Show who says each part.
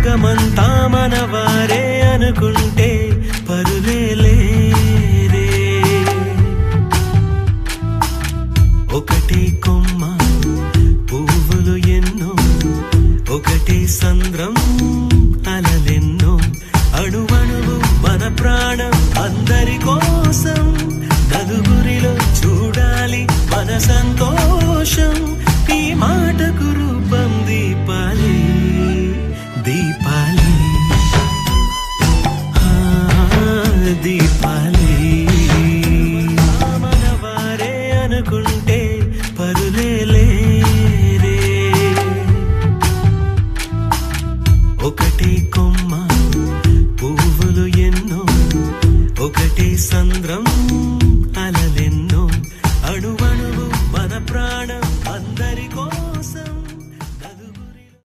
Speaker 1: జగమంతా మనవారే అనుకుంటే పరులే లేరే. ఒకటే కొమ్మ పువ్వులు ఎన్నో, ఒకటే సంద్రం అలలెన్నో, అణువణువు మన ప్రాణం అందరి కోసం, నలుగురిలో చూడాలి మన సంతోషం. ఈ మాటకు రూపం దీపాలే.